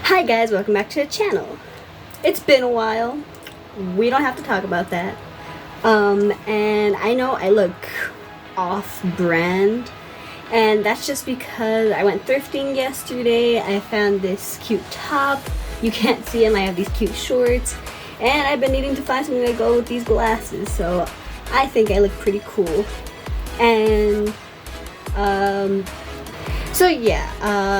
Hi guys, welcome back to the channel. It's been a while. We don't have to talk about that. And I know I look off-brand, and that's just because I went thrifting yesterday. I found this cute top. You can't see it, I have these cute shorts, and I've been needing to find something to go with these glasses, so I think I look pretty cool. And so yeah,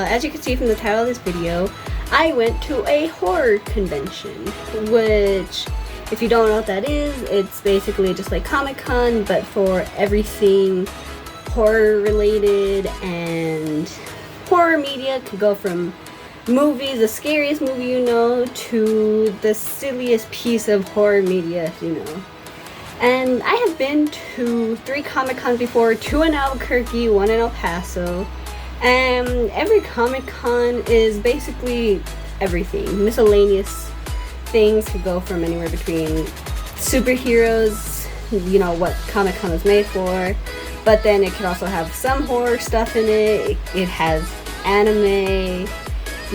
as you can see from the title of this video, I went to a horror convention, which, if you don't know what that is, it's basically just like Comic-Con, but for everything horror related. And horror media could go from movies, the scariest movie you know, to the silliest piece of horror media, you know. And I have been to 3 Comic-Cons before, 2 in Albuquerque, 1 in El Paso. And every Comic-Con is basically everything. Miscellaneous things could go from anywhere between superheroes, you know, what Comic-Con was made for, but then it could also have some horror stuff in it. It has anime,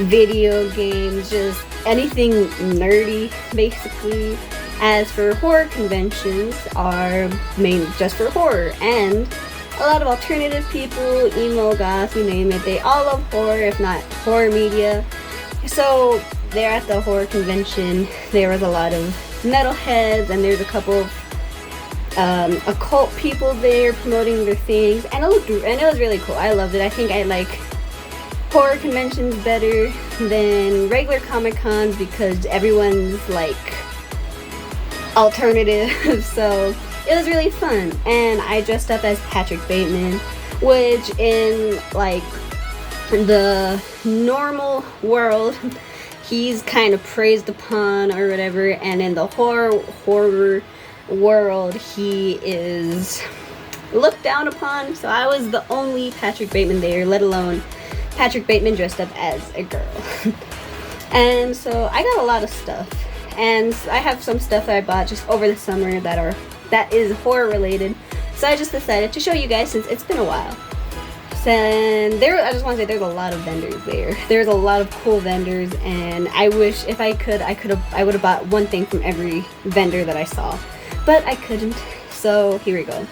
video games, just anything nerdy, basically. As for horror conventions, are made just for horror, and a lot of alternative people, emo goths, you name it, they all love horror, if not horror media. So there at the horror convention, there was a lot of metalheads, and there's a couple of occult people there promoting their things, and it was really cool. I loved it. I think I like horror conventions better than regular Comic-Cons because everyone's like alternative. So it was really fun, and I dressed up as Patrick Bateman, which in like the normal world he's kind of praised upon or whatever, and in the horror world he is looked down upon. So I was the only Patrick Bateman there, let alone Patrick Bateman dressed up as a girl. And so I got a lot of stuff, and I have some stuff that I bought just over the summer that is horror related, so I just decided to show you guys since it's been a while. And I just want to say there's a lot of vendors there. There's a lot of cool vendors, and I wish if I would have bought one thing from every vendor that I saw, but I couldn't. So here we go.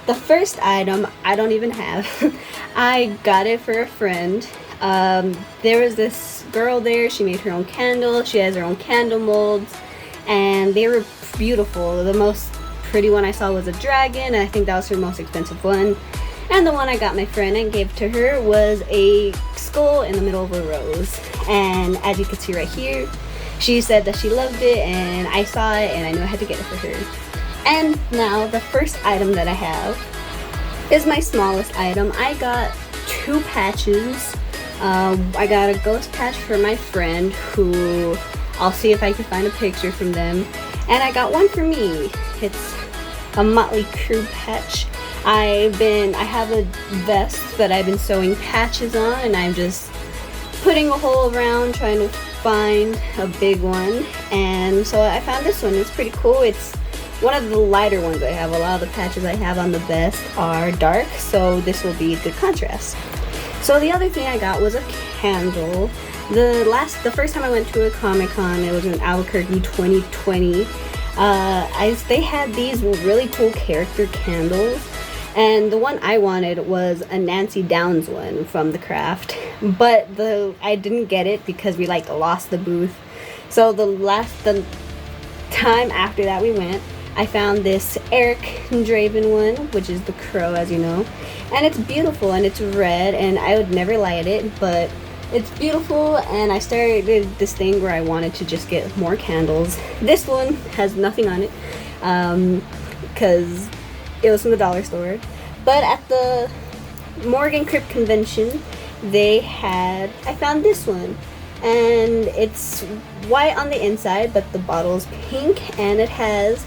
The first item I don't even have. I got it for a friend. There was this girl there. She made her own candles. She has her own candle molds, and they were beautiful. The most pretty one I saw was a dragon, and I think that was her most expensive one. And the one I got my friend and gave to her was a skull in the middle of a rose. And as you can see right here, she said that she loved it, and I saw it and I knew I had to get it for her. And now the first item that I have is my smallest item. I got 2 patches. I got a ghost patch for my friend, who I'll see if I can find a picture from them, and I got one for me. It's a Motley Crue patch. I have a vest that I've been sewing patches on, and I'm just putting a hole around trying to find a big one. And so I found this one. It's pretty cool. It's one of the lighter ones I have. A lot of the patches I have on the vest are dark, so this will be a good contrast. So the other thing I got was a candle. The first time I went to a Comic-Con, it was in Albuquerque 2020. They had these really cool character candles, and the one I wanted was a Nancy Downs one from the craft, but I didn't get it because we lost the booth. So the time after that we went, I found this Eric Draven one, which is the crow, as you know, and it's beautiful, and it's red, and I would never light it, but it's beautiful. And I started this thing where I wanted to just get more candles. This one has nothing on it because it was from the dollar store, but at the Morgue and Krypt convention I found this one, and it's white on the inside, but the bottle is pink, and it has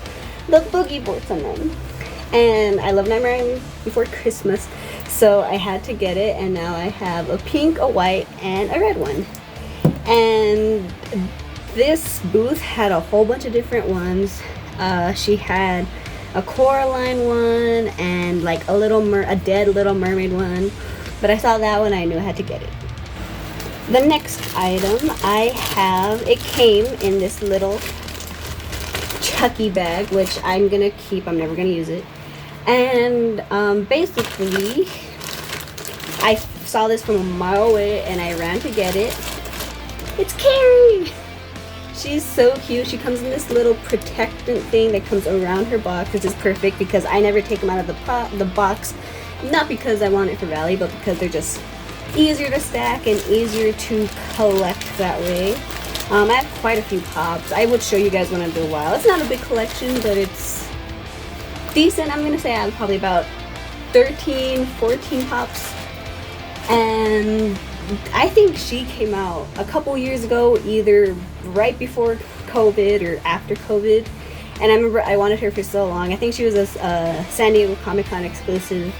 the boogie boards on them. And I love Nightmare Before Christmas, so I had to get it, and now I have a pink, a white, and a red one. And this booth had a whole bunch of different ones. She had a Coraline one and a dead Little Mermaid one, but I saw that one, I knew I had to get it. The next item I have, it came in this little Chucky bag, which I'm gonna keep. I'm never gonna use it. And basically, I saw this from a mile away and I ran to get it. It's Carrie! She's so cute. She comes in this little protectant thing that comes around her box, which is perfect because I never take them out of the box. Not because I want it for value, but because they're just easier to stack and easier to collect that way. I have quite a few pops. I would show you guys one in a while. It's not a big collection, but it's decent. I'm gonna say I have probably about 13, 14 pops. And I think she came out a couple years ago, either right before COVID or after COVID. And I remember I wanted her for so long. I think she was a San Diego Comic-Con exclusive.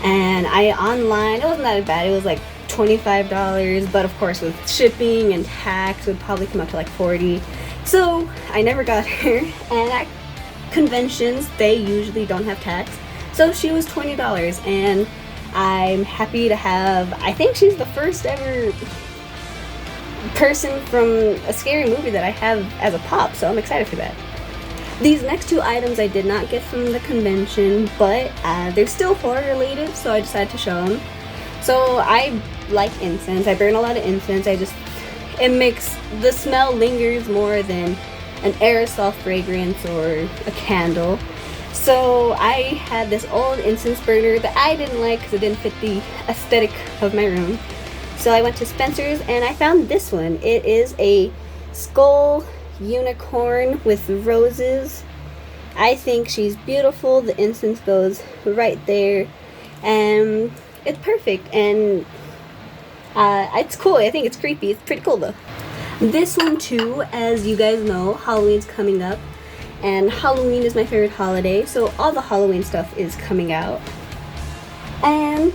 And online, it wasn't that bad. It was like $25, but of course with shipping and tax, it would probably come up to like $40. So I never got her. And at conventions, they usually don't have tax. So she was $20, and I'm happy to have, I think she's the first ever person from a scary movie that I have as a pop, so I'm excited for that. These next two items I did not get from the convention, but they're still horror related, so I decided to show them. So I like incense. I burn a lot of incense. It makes, the smell lingers more than an aerosol fragrance or a candle. So I had this old incense burner that I didn't like because it didn't fit the aesthetic of my room. So I went to Spencer's and I found this one. It is a skull unicorn with roses. I think she's beautiful. The incense goes right there, and it's perfect. And it's cool. I think it's creepy. It's pretty cool though. This one too, as you guys know, Halloween's coming up, and Halloween is my favorite holiday, so all the Halloween stuff is coming out. And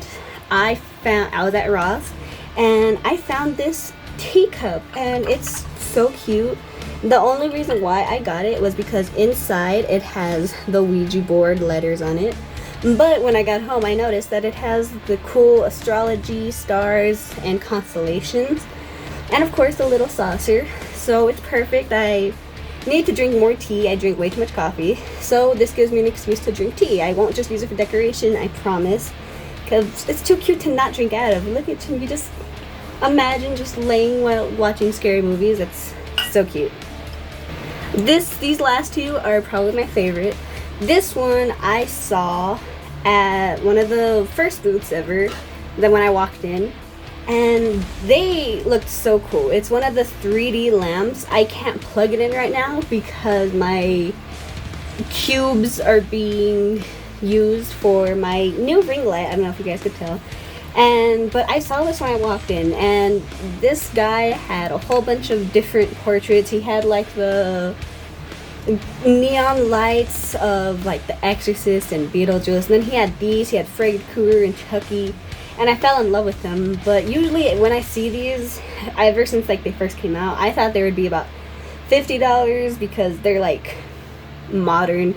I was at Ross and I found this teacup, and it's so cute. The only reason why I got it was because inside it has the Ouija board letters on it. But when I got home, I noticed that it has the cool astrology, stars, and constellations. And of course, the little saucer. So it's perfect. I need to drink more tea. I drink way too much coffee. So this gives me an excuse to drink tea. I won't just use it for decoration, I promise. Because it's too cute to not drink out of. Look at you. You just imagine just laying while watching scary movies. It's so cute. These last two are probably my favorite. This one I saw at one of the first booths ever, then when I walked in, and they looked so cool. It's one of the 3D lamps. I can't plug it in right now because my cubes are being used for my new ring light. I don't know if you guys could tell. But I saw this when I walked in, and this guy had a whole bunch of different portraits. He had like the neon lights of like The Exorcist and Beetlejuice, and then he had Freddy Krueger and Chucky, and I fell in love with them. But usually when I see these, ever since like they first came out, I thought they would be about $50 because they're like modern.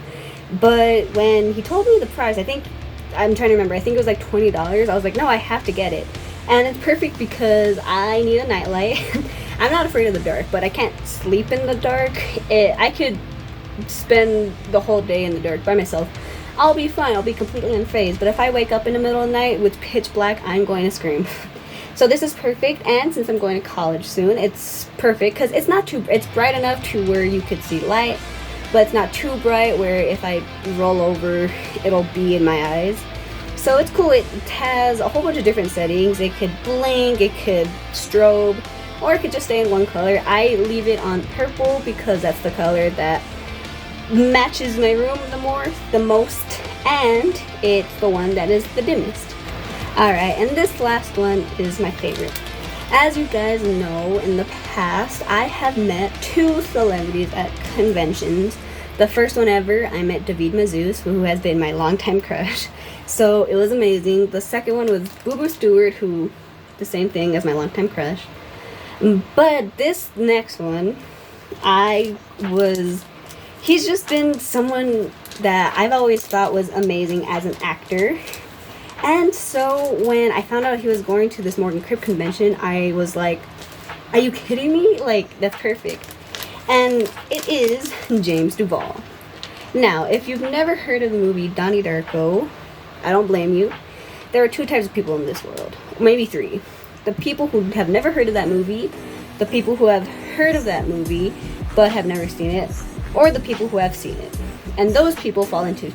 But when he told me the price, I'm trying to remember, I think it was like $20. I was like, no, I have to get it. And it's perfect because I need a nightlight. I'm not afraid of the dark, but I can't sleep in the dark. I could spend the whole day in the dark by myself. I'll be fine. I'll be completely unfazed. But if I wake up in the middle of the night with pitch black, I'm going to scream. So this is perfect. And since I'm going to college soon, it's perfect because it's bright enough to where you could see light, but it's not too bright where if I roll over, it'll be in my eyes. So it's cool. It has a whole bunch of different settings. It could blink, it could strobe, or it could just stay in one color. I leave it on purple because that's the color that matches my room the most, and it's the one that is the dimmest. Alright, and this last one is my favorite. As you guys know, in the past, I have met 2 celebrities at conventions. The first one ever, I met David Mazouz, who has been my longtime crush. So it was amazing. The second one was Boo Boo Stewart, who, the same thing as my longtime crush. But this next one, he's just been someone that I've always thought was amazing as an actor. And so when I found out he was going to this Morgue and Krypt convention, I was like, are you kidding me? Like, that's perfect. And it is James Duval. Now, if you've never heard of the movie Donnie Darko, I don't blame you. There are two types of people in this world, maybe three. The people who have never heard of that movie, the people who have heard of that movie but have never seen it, or the people who have seen it. And those people fall into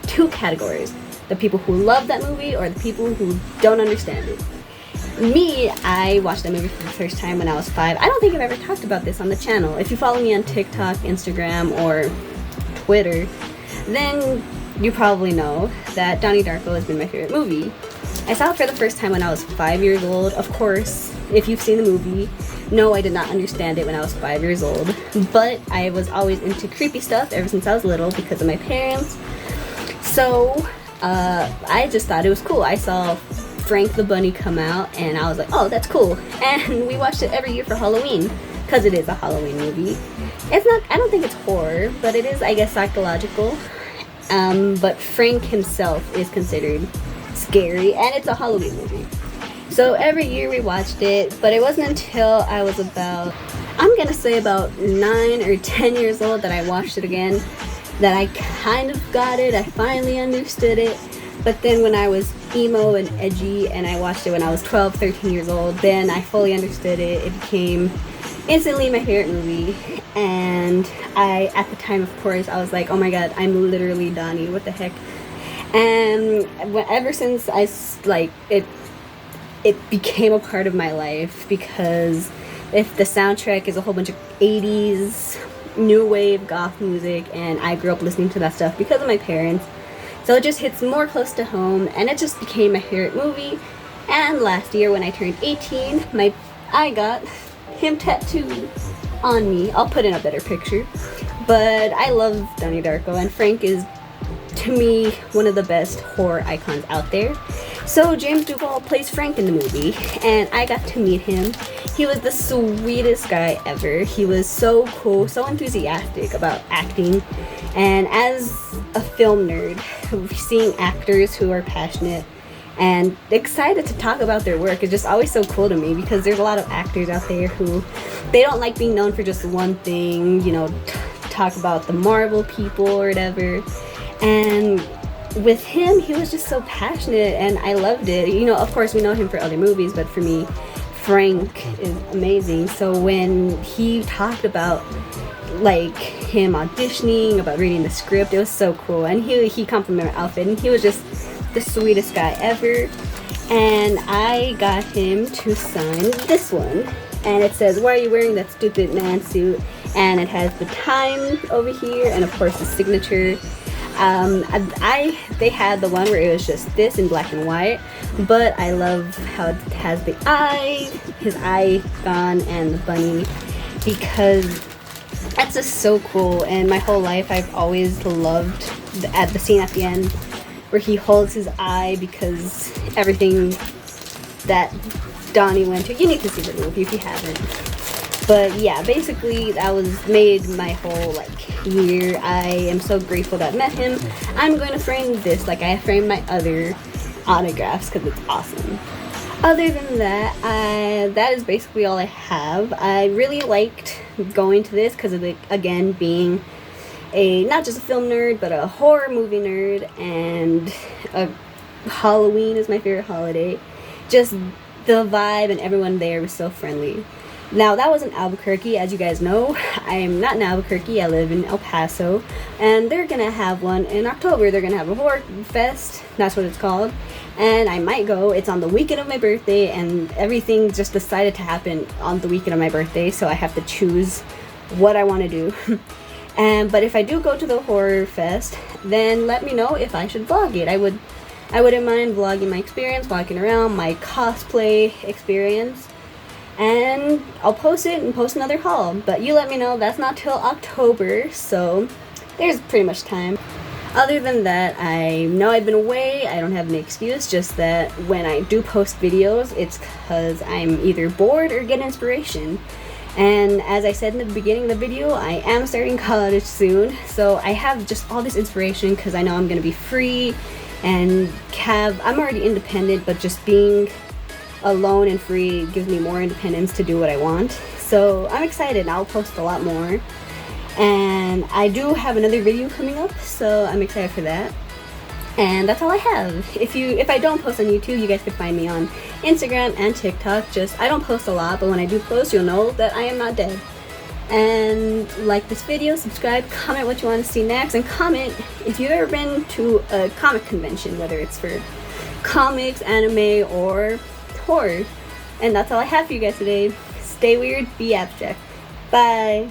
two categories. The people who love that movie or the people who don't understand it. Me, I watched that movie for the first time when I was 5. I don't think I've ever talked about this on the channel. If you follow me on TikTok, Instagram, or Twitter, then you probably know that Donnie Darko has been my favorite movie. I saw it for the first time when I was 5 years old. Of course, if you've seen the movie, no, I did not understand it when I was 5 years old. But I was always into creepy stuff ever since I was little because of my parents. So, I just thought it was cool. I saw Frank the Bunny come out and I was like, oh, that's cool. And we watched it every year for Halloween because it is a Halloween movie. It's not, I don't think it's horror, but it is, I guess, psychological. But Frank himself is considered scary and it's a Halloween movie. So every year we watched it, but it wasn't until I was about, I'm gonna say about 9 or 10 years old that I watched it again, that I kind of got it. I finally understood it. But then when I was emo and edgy and I watched it when I was 12, 13 years old, then I fully understood it. It became instantly my favorite movie. And I, at the time, of course, I was like, oh my god, I'm literally Donnie, what the heck. And ever since it became a part of my life, because if the soundtrack is a whole bunch of 80s new wave goth music, and I grew up listening to that stuff because of my parents, so it just hits more close to home, and it just became my favorite movie. And last year when I turned 18, I got him tattooed on me. I'll put in a better picture. But I love Donnie Darko, and Frank is, to me, one of the best horror icons out there. So James Duval plays Frank in the movie, and I got to meet him. He was the sweetest guy ever. He was so cool, so enthusiastic about acting. And as a film nerd, seeing actors who are passionate and excited to talk about their work is just always so cool to me, because there's a lot of actors out there who, they don't like being known for just one thing, you know, talk about the Marvel people or whatever. And with him, he was just so passionate and I loved it. You know, of course we know him for other movies, but for me, Frank is amazing. So when he talked about like him auditioning, about reading the script, it was so cool. And he complimented my outfit, and he was just the sweetest guy ever. And I got him to sign this one, and it says, "Why are you wearing that stupid man suit?" And it has the time over here, and of course the signature. They had the one where it was just this in black and white, but I love how it has the eye, his icon, and the bunny, because that's just so cool. And my whole life I've always loved the scene at the end where he holds his eye, because everything that Donnie went to, you need to see the movie if you haven't. But yeah, basically that was made my whole year. I am so grateful that I met him. I'm going to frame this like I framed my other autographs because it's awesome. Other than that, that is basically all I have. I really liked going to this because of it, again, being not just a film nerd, but a horror movie nerd, and Halloween is my favorite holiday. Just the vibe and everyone there was so friendly. Now, that was in Albuquerque. As you guys know, I am not in Albuquerque. I live in El Paso, and they're gonna have one in October. They're gonna have a horror fest. That's what it's called, and I might go. It's on the weekend of my birthday, and everything just decided to happen on the weekend of my birthday, so I have to choose what I want to do. But if I do go to the horror fest, then let me know if I should vlog it. I wouldn't mind vlogging my experience, walking around, my cosplay experience. And I'll post it and post another haul, but you let me know. That's not till October, so there's pretty much time. Other than that, I know I've been away. I don't have any excuse, just that when I do post videos, it's because I'm either bored or get inspiration. And as I said in the beginning of the video, I am starting college soon, so I have just all this inspiration because I know I'm going to be free and I'm already independent, but just being alone and free gives me more independence to do what I want. So I'm excited. I'll post a lot more, and I do have another video coming up, so I'm excited for that. And that's all I have. If I don't post on YouTube, you guys can find me on Instagram and TikTok. I don't post a lot, but when I do post, you'll know that I am not dead. And like this video, subscribe, comment what you want to see next, and comment if you've ever been to a comic convention, whether it's for comics, anime, or horror. And that's all I have for you guys today. Stay weird, be abstract. Bye.